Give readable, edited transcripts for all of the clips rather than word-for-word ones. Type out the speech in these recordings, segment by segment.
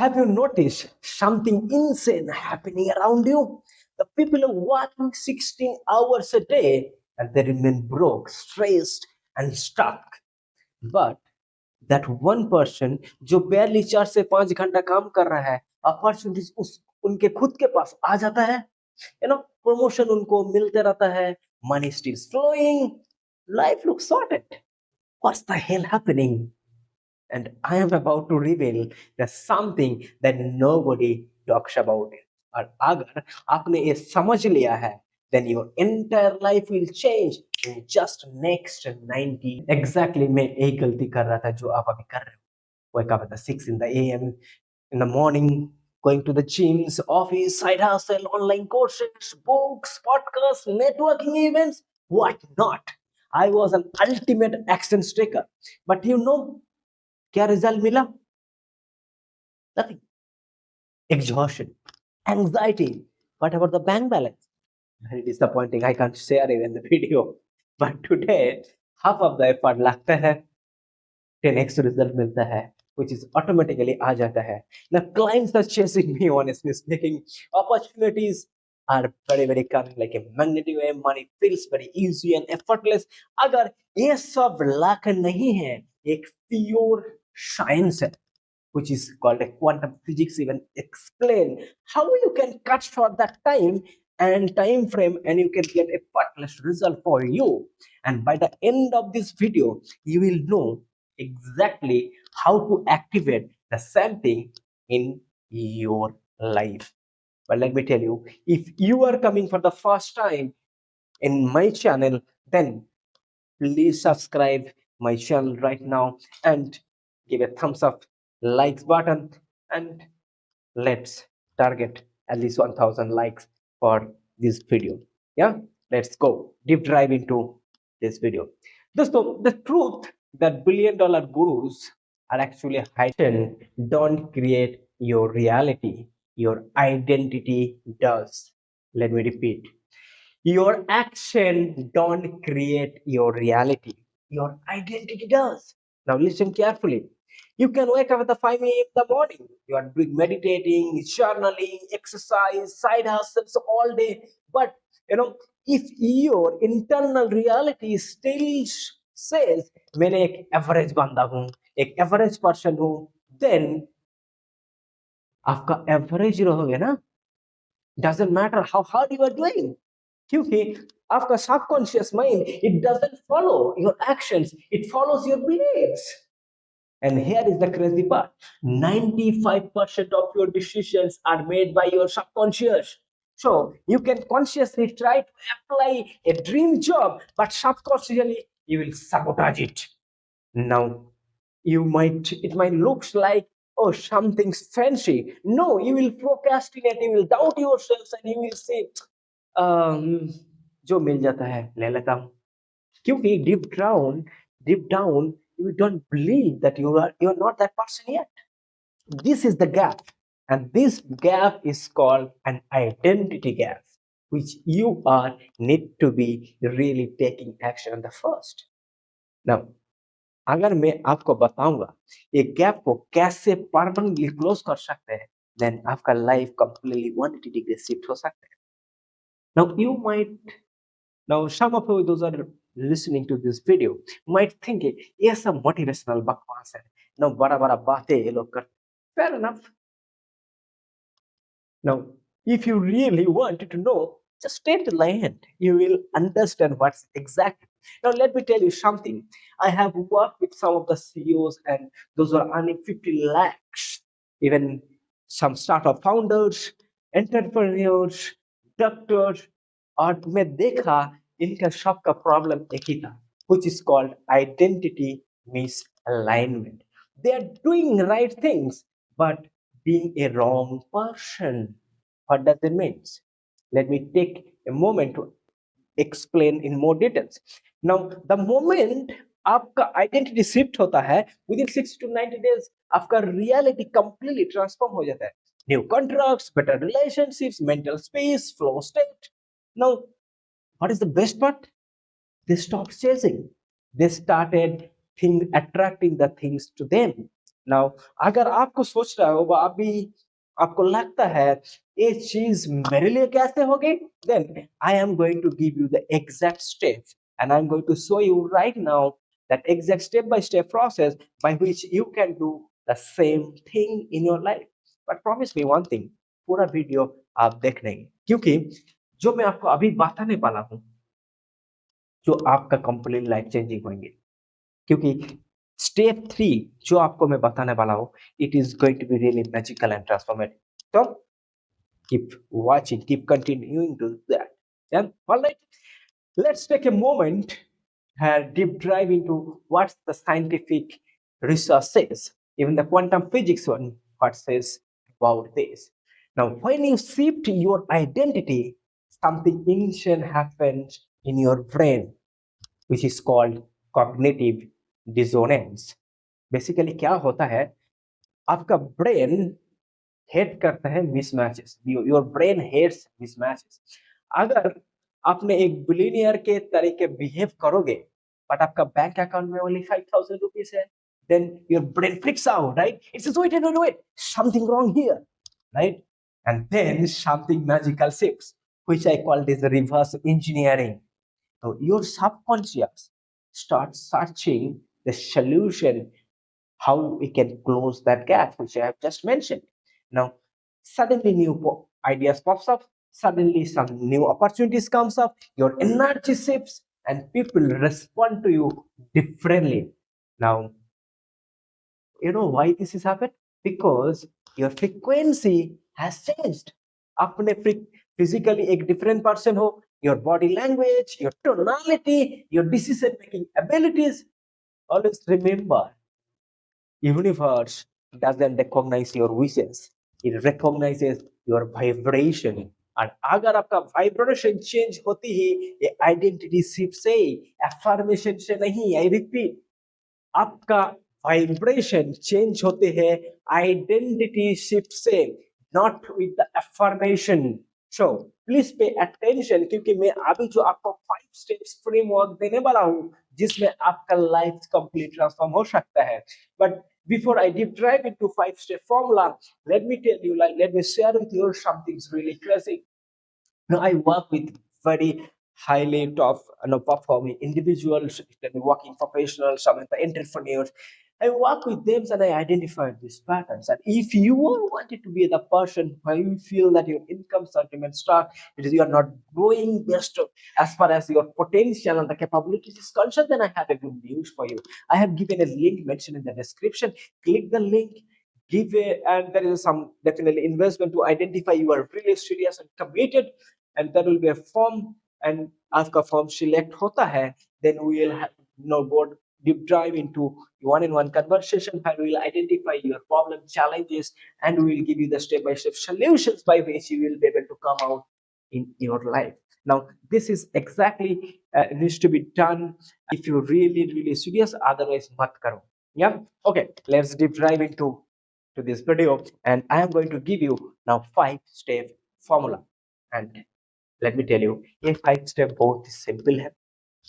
Have you noticed something insane happening around you? The people are working 16 hours a day and they remain broke, stressed, and stuck. But that one person जो barely 4 से 5 घंटा काम कर रहा है, opportunities उस उनके खुद के पास आ जाता है, promotion उनको मिलते रहता है, money still flowing, life looks sorted. What's the hell happening? And I am about to reveal that something that nobody talks about it. और अगर आपने ये समझ लिया है, then your entire life will change in just next 90. Exactly, मैं एक गलती कर रहा था जो आप अभी कर रहे हो. Wake up at the 6 in the a.m. in the morning, going to the gyms, office, side hustle, online courses, books, podcasts, networking events, what not. I was an ultimate action taker. But क्या result मिला? Nothing. Exhaustion, anxiety. What about the bank balance? Very disappointing. I can't share it in the video. But today, half of the effort लगता है 10x result मिलता है, which is automatically आ जाता है. Now clients are chasing me, honestly speaking. Opportunities are very coming like a magnetic wave. Money feels very easy and effortless. अगर ये सब luck नहीं है, एक pure science है, which is called a quantum physics, even explain how you can cut short that time and time frame and you can get a effortless result for you. And by the end of this video you will know exactly how to activate the same thing in your life. But let me tell you, if you are coming for the first time in my channel, then please subscribe my channel right now and give a thumbs up, likes button, and let's target at least 1000 likes for this video. Yeah, let's go deep dive into this video. The truth that $1 billion gurus are actually hidden don't create your reality, your identity does. Let me repeat, your action don't create your reality. Your identity does. Now listen carefully. You can wake up at the 5 a.m. in the morning. You are doing meditating, journaling, exercise, side hustles all day. But if your internal reality still says, मैं एक average बंदा हूँ, एक average person हूँ, then आपका average रहोगे ना? Doesn't matter how hard you are doing. क्योंकि आपका subconscious mind, it doesn't follow your actions, it follows your beliefs. And here is the crazy part, 95% of your decisions are made by your subconscious. So you can consciously try to apply a dream job, but subconsciously you will sabotage it. Now it might looks like, oh, something's fancy. No, you will procrastinate, you will doubt yourselves, and you will say, जो मिल जाता है ले लेता हूँ. क्योंकि deep down you don't believe that you're not that person yet. This is the gap, and this gap is called an identity gap, which you are need to be really taking action on the first. Now अगर मैं आपको बताऊंगा ये gap को कैसे permanently close कर सकते हैं, देन आपका लाइफ कंप्लीटली 180 डिग्री शिफ्ट हो सकता है. Now some of you those are listening to this video might think ये सब मोटिवेशनल बकवास है, ना बड़ा बड़ा बातें ये लोग कर. Fair enough. Now if you really wanted to know, just stay till the end. You will understand what's exactly. Now let me tell you something. I have worked with some of the CEOs and those who are earning 50 lakhs, even some startup founders, entrepreneurs, doctors, और मैं देखा इनका सबका problem एक ही था, which is called identity misalignment. They are doing right things but being a wrong person. What does it mean? Let me take a moment to explain in more details. Now the moment आपका identity shift होता है, within 60 to 90 days आपका reality completely transform हो जाता है. New contracts, better relationships, mental space, flow state. Now what is the best part? They stopped chasing. They started attracting the things to them. Now अगर आपको सोच रहा हो वो अभी आपको लगता है ये चीज मेरे लिए कैसे होगी, then I am going to give you the exact step and I am going to show you right now that exact step by step process by which you can do the same thing in your life. But promise me one thing, पूरा video आप देख लेंगे क्योंकि जो मैं आपको अभी बताने वाला हूँ जो आपका कंप्लीट लाइफ चेंजिंग होंगे, क्योंकि स्टेप 3 जो आपको मैं बताने वाला हूँ it is going to be really magical and transformative. तो keep watching, keep continuing to that. Yeah, all right. Let's take a moment and deep dive into what the scientific research says. Even the quantum physics one, what says about this. Now, when you shift your identity, something ancient happens in your brain, which is called cognitive dissonance. Basically, क्या होता है आपका brain hate करता है mismatches. Your brain hates mismatches. अगर आपने एक billionaire के तरीके बिहेव करोगे बट आपका बैंक अकाउंट में ओनली 5,000 रुपीस है, then your brain freaks out, right? It says, wait, wait, wait, something wrong here, right? And then something magical shifts, which I call this reverse engineering. So your subconscious starts searching the solution, how we can close that gap, which I have just mentioned. Now, suddenly ideas pops up, suddenly some new opportunities comes up, your energy shifts, and people respond to you differently. Now, you know why this has happened? Because your frequency has changed. अपने physically एक different person हो, your body language, your tonality, your decision making abilities. Always remember, universe doesn't recognize your wishes, it recognizes your vibration. और अगर आपका vibration change होती ही ये identity shift से, affirmation से नहीं, आई रिपीट, आपका वाइब्रेशन चेंज होते हैं आइडेंटिटी शिफ्ट से, not with the affirmation. So please pay attention, क्योंकि मैं अभी जो आपको 5 स्टेप्स फ्रेमवर्क देने वाला हूँ जिसमें आपका लाइफ कंप्लीट ट्रांसफॉर्म हो सकता है. But before I deep dive into 5 step formula, let me tell you, like, let me share with you something really crazy. Now, I work with very highly top, performing individuals, it can be working professionals, some of the entrepreneurs. I work with them and I identify these patterns. And if you are wanted to be the person where you feel that your income sentiment stuck, it is you are not growing best as far as your potential and the capabilities is concerned, then I have a good news for you. I have given a link mentioned in the description. Click the link, give a, and there is some definitely investment to identify you are really serious and committed, and there will be a form, and after form select hota hai, then we will have, go deep dive into one-on-one conversation where we will identify your problem challenges and we will give you the step-by-step solutions by which you will be able to come out in your life. Now this is exactly needs to be done if you really serious, otherwise mat karo. Yeah, okay, let's deep dive into to this video, and I am going to give you now 5 step formula. And let me tell you, ये 5 step बहुत simple है,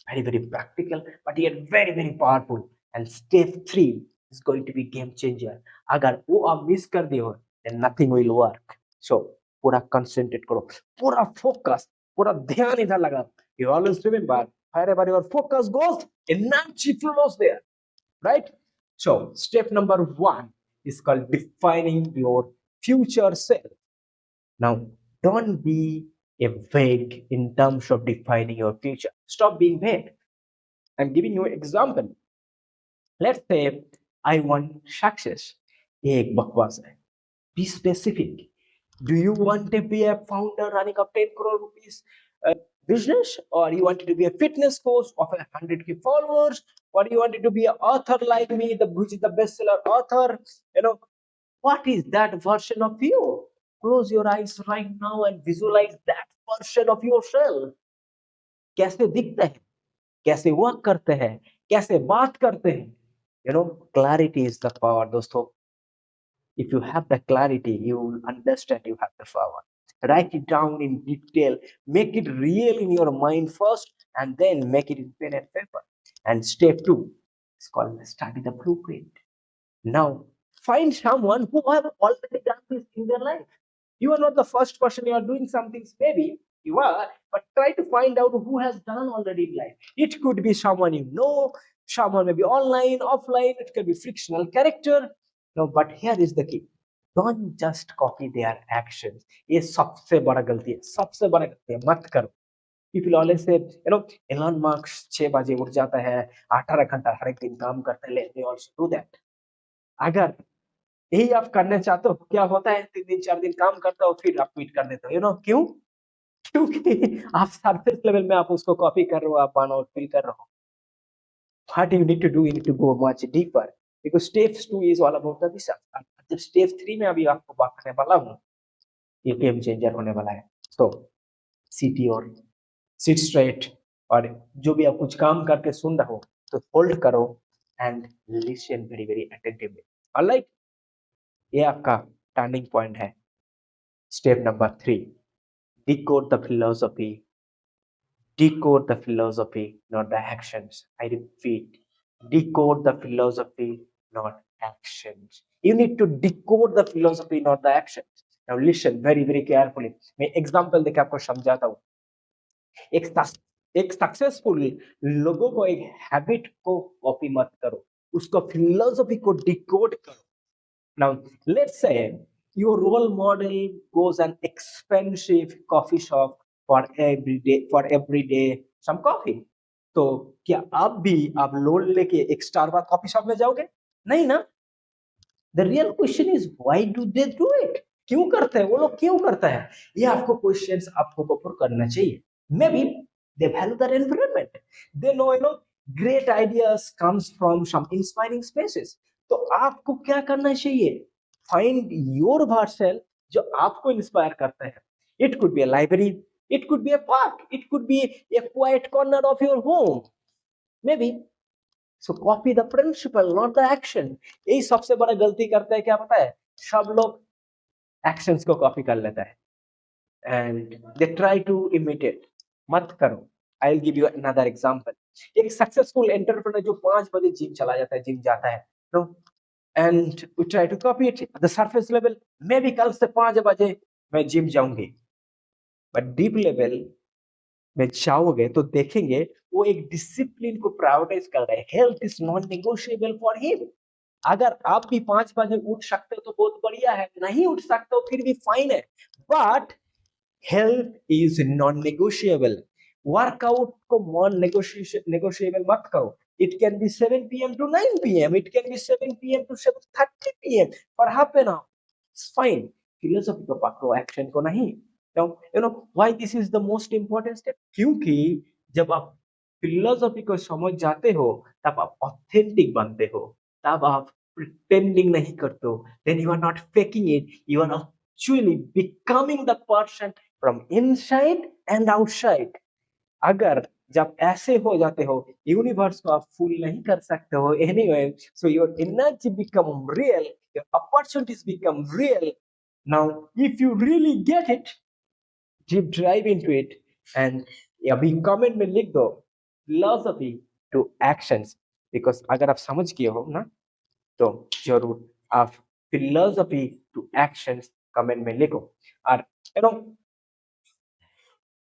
very very practical, but yet very very powerful. And step 3 is going to be game changer. अगर वो आप miss कर दिए हो, then nothing will work. So पूरा concentrate करो, पूरा focus, पूरा ध्यान इधर लगा. You always remember, wherever your focus goes, energy flows there, right? So step number 1 is called defining your future self. Now, don't be a vague in terms of defining your future. Stop being vague. I'm giving you an example. Let's say I want success. ये एक बकवास है. Be specific. Do you want to be a founder running a 10 crore rupees business, or you wanted to be a fitness coach of 100K followers, or you wanted to be an author like me, which is the bestseller author? You know, what is that version of you? Close your eyes right now and visualize that version of yourself. कैसे दिखते हैं, कैसे work करते हैं, कैसे बात करते हैं. Clarity is the power, दोस्तों. If you have the clarity, you will understand you have the power. Write it down in detail, make it real in your mind first, and then make it in pen and paper. And step 2 is called study the blueprint. Now, Find someone who have already done this in their life. You are not the first person, you are doing some things, maybe you are, but try to find out who has done already in life. It could be someone you know, someone maybe online, offline, it could be fictional character. No, but here is the key. Don't just copy their actions. ये सबसे बड़ा गलती है, सबसे बड़ा गलती है, मत करो. People always say, Elon Musk 6 बजे उठ जाता है, 18 घंटा हर एक दिन काम करता है, let me also do that. अगर यही आप करना चाहते हो, क्या होता है, 3 दिन 4 दिन काम करता हो, फिर आप क्विट कर देते हो. क्यों? क्योंकि आप सरफेस लेवल में आप उसको कॉपी कर रहे हो, आप बर्नआउट फील कर रहे हो. What you need to do, you need to go much deeper, because steps 2 is all about the research. जब step 3 में अभी आपको बात करने वाला हूँ, ये गेम चेंजर होने वाला है. तो सीटी और सिट स्ट्रेट, और जो भी आप कुछ काम करके सुन रहे हो, तो होल्ड करो and listen very very attentively. Alright, ये आपका टर्निंग पॉइंट है. Step number 3, decode the philosophy. Decode the philosophy, not the actions. I repeat, decode the philosophy, not actions. You need to decode the philosophy, not the actions. Now listen very very carefully. मैं example देके आपको समझाता हूँ. एक एक successful लोगों को, एक हैबिट को कॉपी मत करो, उसको फिलोसफी को डिकोड करो. Now, let's say your role model goes an expensive coffee shop for every day some coffee. तो क्या आप लोन लेके एक स्टारबक्स कॉफी शॉप में जाओगे? नहीं ना. The real question is why do they do it. क्यों करते हैं वो लोग, क्यों करता है? ये आपको क्वेश्चंस आपको ऊपर करना चाहिए. Maybe they value the environment, they know great ideas comes from some inspiring spaces. तो आपको क्या करना चाहिए? फाइंड योर वर्सेल जो आपको इंस्पायर करता है. It could be a library, it could be a park, it could be a quiet corner of your home, maybe. So copy the principle, not the action. यही सबसे बड़ा गलती करता है, क्या पता है? सब लोग एक्शंस को कॉपी कर लेता है and they try to imitate. मत करो. I will give you another example. एक सक्सेसफुल एंटरप्रेन्योर जो 5 बजे जिम चला जाता है, जिम जाता है, तो and we try to copy it at the surface level. मैं भी कल से 5 बजे मैं जिम जाऊंगी, बट डीप लेवल में जाओगे तो देखेंगे वो एक डिसिप्लिन को प्रायोरिटाइज कर रहे हैं. Health is non negotiable for him. अगर आप भी 5 बजे उठ सकते हो तो बहुत बढ़िया है, नहीं उठ सकते हो फिर भी फाइन है, but health is non negotiable. Workout को नॉन नेगोशिएबल मत करो. It can be 7 PM to 9 PM, it can be 7 PM to 7:30 PM for half an hour. It's fine. Philosophy को पकड़ो, एक्शन को नहीं. Now, why this is the most important step? क्योंकि जब आप फिलोसफी को समझ जाते हो, तब आप ऑथेंटिक बनते हो, तब आप प्रिटेंडिंग नहीं करते हो. Then you are not faking it, you are actually becoming the person from inside and outside. अगर जब ऐसे हो जाते हो, यूनिवर्स को आप फूल नहीं कर सकते हो. Anyway, so your energy become real, your opportunities become real. Now if you really get it, deep dive into it, and अभी कमेंट में लिख दो फिलोसफी टू एक्शंस. बिकॉज अगर आप समझ गए हो ना, तो जरूर आप फिलोसफी टू एक्शंस कमेंट में लिखो. और you know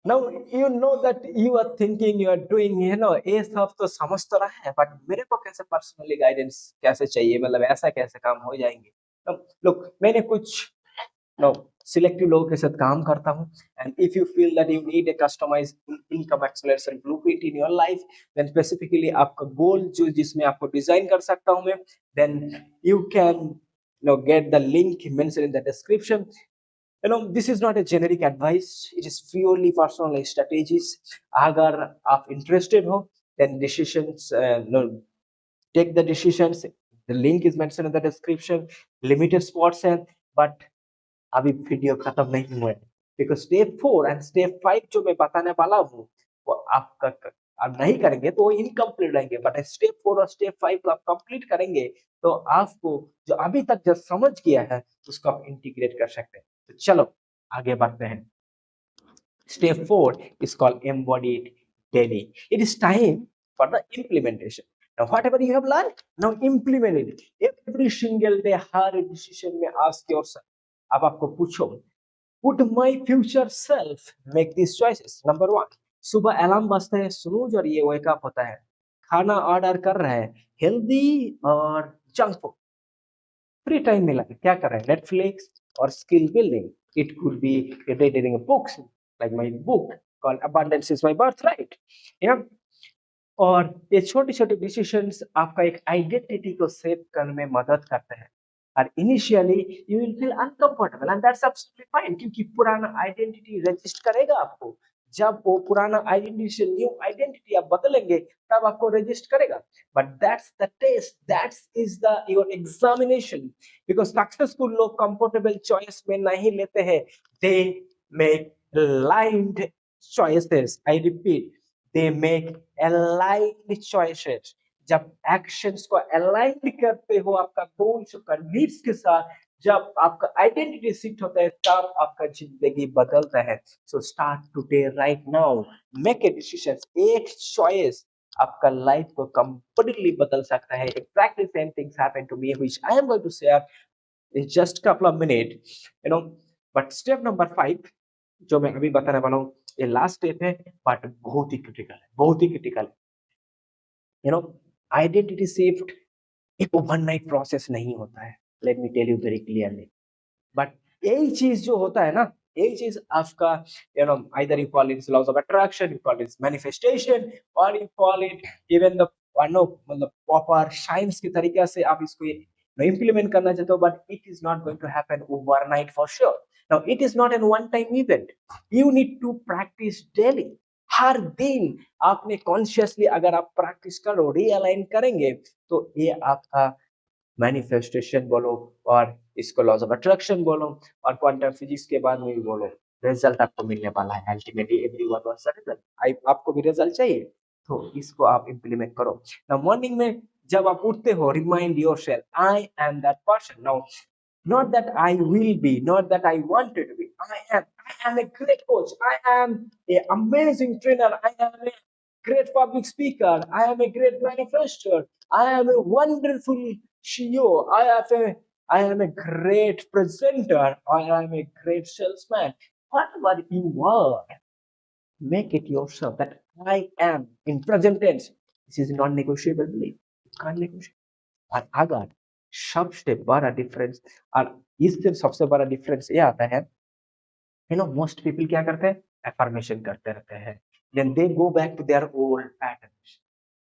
now you know that you are thinking, you are doing, ये सब तो समझ तो रहा है, बट मेरे को कैसे पर्सनली गाइडेंस कैसे चाहिए, मतलब ऐसा कैसे काम हो जाएंगे. तो लोग, मैंने कुछ नो सिलेक्टिव लोगों के साथ काम करता हूँ. And if you feel that you need a customized income acceleration blueprint in your life, then specifically आपका गोल जो जिसमें आपको डिजाइन कर सकता हूँ मैं, then you can get the link mentioned in the description. This is not a generic advice, it is purely personal strategies. अगर आप interested हो, then decisions, take the decisions. The link is mentioned in the description. Limited spots हैं, but अभी video खत्म नहीं हुआ है, because step 4 and step 5 जो मैं बताने वाला हूँ, वो आप नहीं करेंगे तो वो इनकम्प्लीट रहेंगे. बट स्टेप 4 और स्टेप 5 को आप कंप्लीट करेंगे तो आपको जो अभी तक जो समझ गया है उसको आप इंटीग्रेट कर सकते हैं. तो चलो आगे बढ़ते हैं. Step 4 is called embodied daily. It is time for the implementation. Now whatever you have learned, now implement it every single day. Her decision में ask yourself, अब आपको पूछो, would my future self make these choices? Number one, सुबह alarm बजता है, snooze और ये wake up होता है, खाना ऑर्डर कर रहे हैं, हेल्दी और जंक फूड, फ्री टाइम मिला है क्या कर रहे हैं, नेटफ्लिक्स और skill building, it could be reading books like my book called abundance is my birthright, या और ये छोटे-छोटे डिसीजंस आपका एक आइडेंटिटी को सेट करने में मदद करते हैं। और initially you will feel uncomfortable and that's absolutely fine, क्योंकि पुराना आइडेंटिटी रजिस्ट करेगा आपको। जब वो पुराना आइडेंटिटी से न्यू आइडेंटिटी आप बदलेंगे, तब आपको रजिस्ट करेगा। But that's the test, that's is the your examination, because successful लोग कंफर्टेबल चॉइस में नहीं लेते हैं, they make aligned choices. I repeat, they make aligned choices. जब एक्शंस को अलाइन करते हो आपका गोल्स का नीड्स के साथ, जब आपका आइडेंटिटी शिफ्ट होता है, तब आपका जिंदगी बदलता है। So start today, right now, make a decision. एक चॉइस आपका लाइफ को कंप्लीटली बदल सकता है। Exactly same things happen to me which I am going to share in just couple of minute, you know. But step number 5 जो मैं अभी बताने वाला हूँ, ये लास्ट स्टेप है, बट बहुत ही क्रिटिकल है, बहुत ही क्रिटिकल है। यू नो, आइडेंटिटी शिफ्ट एक ओवरनाइट प्रोसेस नहीं होता है, let me tell you very clearly. But यही चीज जो होता है ना, यही चीज आपका, you know, either you call it laws of attraction, you call it manifestation, और you call it even the, no, मतलब प्रॉपर साइंस के तरीके से आप इसको इम्प्लीमेंट करना चाहते हो, but it is not going to happen overnight for sure. Now it is not an one time event, you need to practise daily. हर दिन आपने कॉन्शियसली अगर आप प्रैक्टिस करो, रीअलाइन करेंगे, तो ये आपका मैनिफेस्टेशन बोलो, और इसको लॉज ऑफ अट्रैक्शन बोलो, और क्वांटम फिजिक्स के बाद में भी बोलो, रिजल्ट आपको मिलने वाला है। Ultimately everyone wants a result, आपको भी रिजल्ट चाहिए, तो इसको आप इंप्लीमेंट करो। नाउ मॉर्निंग में जब आप उठते हो, remind yourself, I am that person. Now not that I will be, not that I wanted to be. I am a great coach. I am an amazing trainer. I am a great public speaker. I am a great manifester. I am a wonderful CEO. I am a great presenter. I am a great salesman. Whatever you are, make it yourself. That I am in present tense. This is non-negotiable belief. You can't negotiate. और अगर सबसे बड़ा difference, और इससे सबसे बड़ा difference ये आता है, यू नो, मोस्ट पीपल क्या करते हैं, एफर्मेशन करते रहते हैं, then they go back to their old patterns,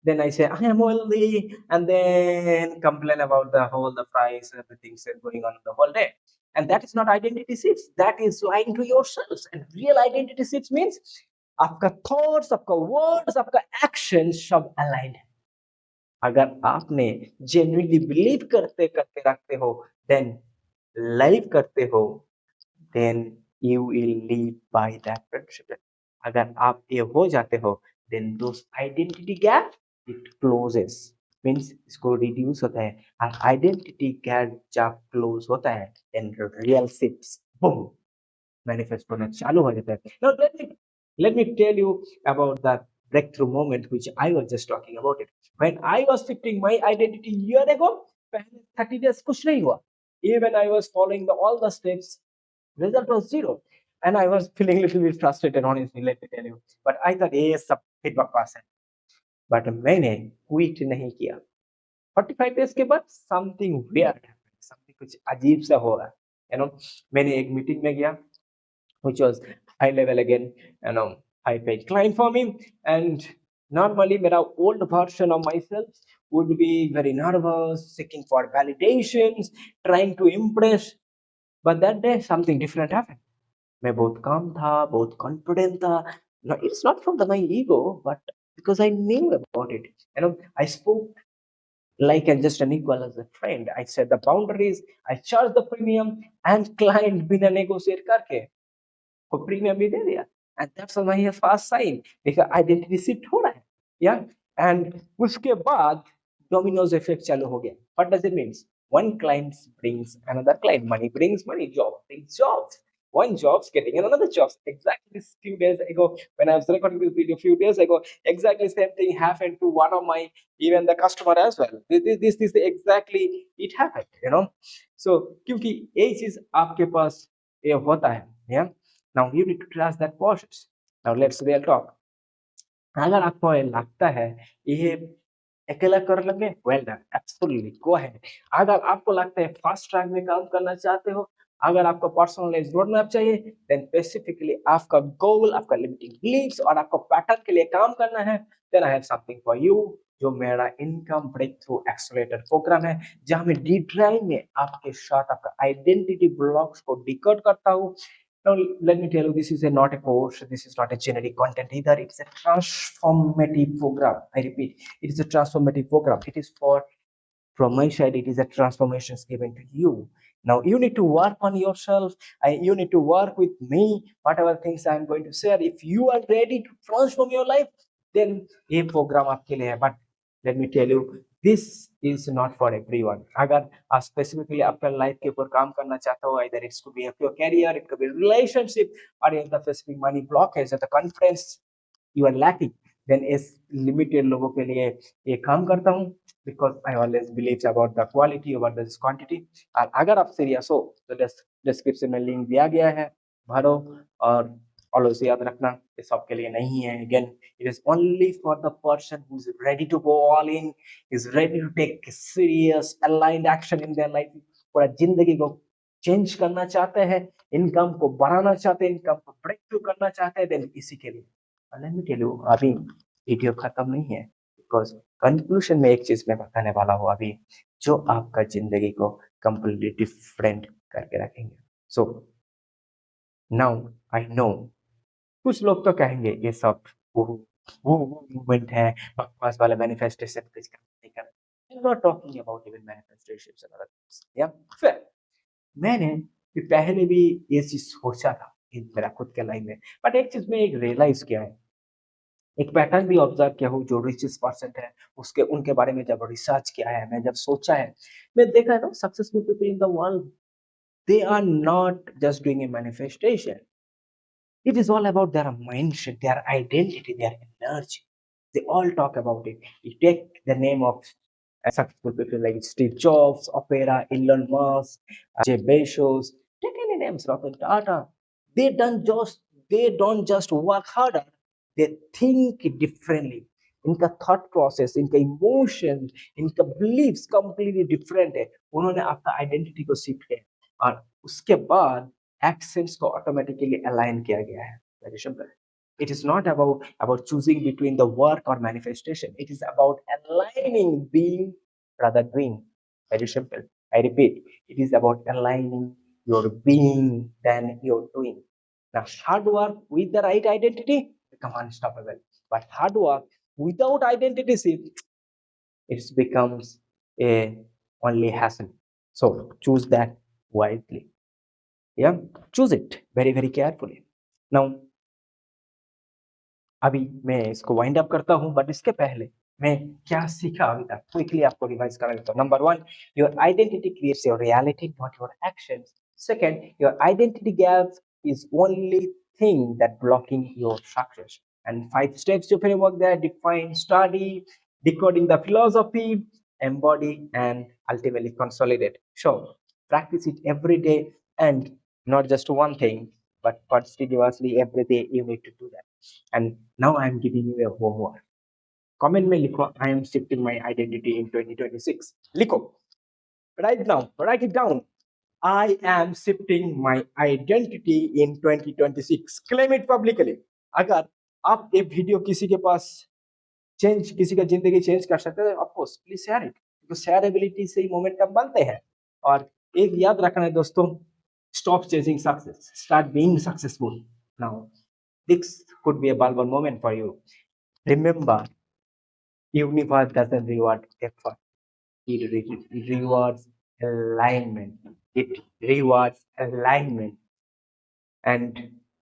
then I say I am wealthy, and then complain about the whole the price, everything is going on the whole day, and that is not identity shifts, that is lying to yourselves। And real identity shifts means आपका thoughts, आपका words, आपका actions सब aligned है। अगर आपने genuinely believe करते करते रखते हो, देन लाइव करते हो, then you will live by that principle. अगर आप ये हो जाते हो, then those identity gap it closes, means इसको रिड्यूस होता है। और आइडेंटिटी गैप जब क्लोज होता है, then real shifts boom manifest होना चालू हो जाता है। Now let me tell you about the breakthrough moment which I was just talking about it. When I was shifting my identity year ago, पहले 30 days कुछ नहीं हुआ। Even I was following all the steps, result was zero, and I was feeling a little bit frustrated, honestly, let me tell you. But I thought ये सब फिर बकवास है। But मैंने क्विट नहीं किया। 45 डेज के बाद समथिंग वियर्ड, समथिंग कुछ अजीब सा हो रहा है। यू नो, मैंने एक मीटिंग में गया, which was high level again, you know, high paid client for me. And normally my old version of myself would be very nervous, seeking for validations, trying to impress. But that day something different happened. मैं बहुत calm था, बहुत confident था। No, it's not from my ego, but because I knew about it. You know, I spoke like and just an equal as a friend. I set the boundaries, I charged the premium, and client बिना negotiate करके को premium भी दे दिया। And that's my first sign, देखा identity shift हो रहा है, या। एंड उसके बाद डोमिनोज इफेक्ट चालू हो गया। What does it means? One client brings another client, money brings money, job brings job, one job's getting another job. Exactly this few days ago, when I was recording this video few days ago, exactly same thing happened to one of my even the customer as well. This exactly it happened. So क्योंकि यही चीज आपके पास ये होता है, yeah. Now you need to trust that process. Now let's real talk. अगर आपको ये लगता है ये अकेला कर लेंगे, well done, absolutely go ahead. अगर आपको लगता है फास्ट ट्रैक में काम करना चाहते हो, अगर आपको पर्सनलाइज्ड रोड मैप चाहिए, देन स्पेसिफिकली आपका गोल, आपका लिमिटिंग बिलीव्स और आपको पैटर्न के लिए काम करना है, then I have something for you, जो मेरा income breakthrough accelerator programme है, जहां मैं डिटेल में आपके साथ आपका आइडेंटिटी ब्लॉक्स को डिकोड करता हूँ। Now, let me tell you, this is not a course, this is not a generic content either. It's a transformative program. I repeat, it is a transformative program. It is from my side, it is a transformation given to you. Now, you need to work on yourself. You need to work with me, whatever things I'm going to share. If you are ready to transform your life, then a program आपके लिए है. But let me tell you, this is not for everyone. अगर आप specifically आपका life के ऊपर काम करना चाहते हो, either it could be your career, it could be relationship, or in the specific money blockage at the conference you are lacking, then इस limited लोगों के लिए ये काम करता हूँ, because I always believe about the quality over the quantity. और अगर आप serious हो तो description में link दिया गया है, भरो। और always याद रखना ये सबके लिए नहीं है। Again, it is only for the person who is ready to go all in, is ready to take serious aligned action in their life, पूरा जिंदगी को चेंज करना चाहते हैं, इनकम को बढ़ाना चाहते हैं, इनकम को ब्रेक थ्रू करना चाहते हैं, देन इसी के लिए। लेट मी टेल यू, अभी वीडियो खत्म नहीं है, बिकॉज कंक्लूजन में एक चीज मैं बताने वाला हूँ अभी, जो आपका जिंदगी को कंप्लीटली डिफरेंट करके रखेंगे। सो नाउ आई नो कुछ लोग तो कहेंगे ये सब वो मूवमेंट है, बकवास वाला मैनिफेस्टेशन कुछ काम नहीं कर। I am not talking about even manifestations and other things, या फिर मैंने पहले भी ये चीज सोचा था इन मेरा खुद के लाइफ में, बट एक चीज में एक रियलाइज किया है, एक पैटर्न भी ऑब्जर्व किया हूँ, जो रिचेस्ट पर्सन है उसके उनके बारे में जब रिसर्च किया है, मैं जब सोचा है, मैं देखा है ना, successful people in the world, they are not just doing a manifestation, it is all about their mindset, their identity, their energy. They all talk about it. You take the name of successful people like Steve Jobs, Opera, Elon Musk, Jeff Bezos, take any names, Ratan Tata. They don't just they don't just work harder. They think differently. इनका thought process, इनका emotion, इनका beliefs completely different है। उन्होंने आपका identity को सीखे और उसके बाद accents को automatically align किया गया है। Very simple. It is not about choosing between the work or manifestation. It is about aligning being rather doing. Very simple. I repeat, it is about aligning your being than your doing. Now, hard work with the right identity become unstoppable. But hard work without identity, see, it becomes a only hassle. So choose that wisely. Yeah, choose it very very carefully. Now अभी मैं इसको wind up करता हूँ, but इसके पहले मैं क्या सीखा अभी तक क्विकली आपको रिवाइज करा देता हूँ। Number 1, your identity creates your reality, not your actions. Second, your identity gap is only thing that blocking your success. And 5 steps जो framework that define, study, decoding the philosophy, embody and ultimately consolidate. So practice it every day, and not just one thing, but continuously every day you need to do that. And now I am giving you a homework. Comment में लिखो, I am shifting my identity in 2026. लिखो right now, write it down. I am shifting my identity in 2026. Claim it publicly. अगर आप ये video किसी के पास change, किसी का जिंदगी चेंज कर सकते हैं, of course please share it, क्योंकि शेयरेबिलिटी से ही मोमेंटम बनते हैं। और एक याद रखना है दोस्तों, stop chasing success, start being successful now. This could be a bulb moment for you. Remember, universe doesn't reward effort, it rewards alignment. It rewards alignment. And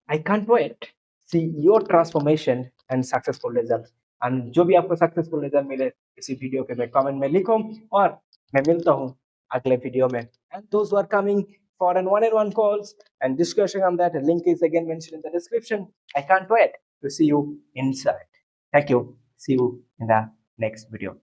I can't wait see your transformation and successful results. And जो भी आपको successful result मिले इसी video के में comment में लिखो, और मैं मिलता हूँ अगले वीडियो में। And those are coming for an one-on-one calls and discussion on that. A link is again mentioned in the description. I can't wait to see you inside. Thank you. See you in the next video.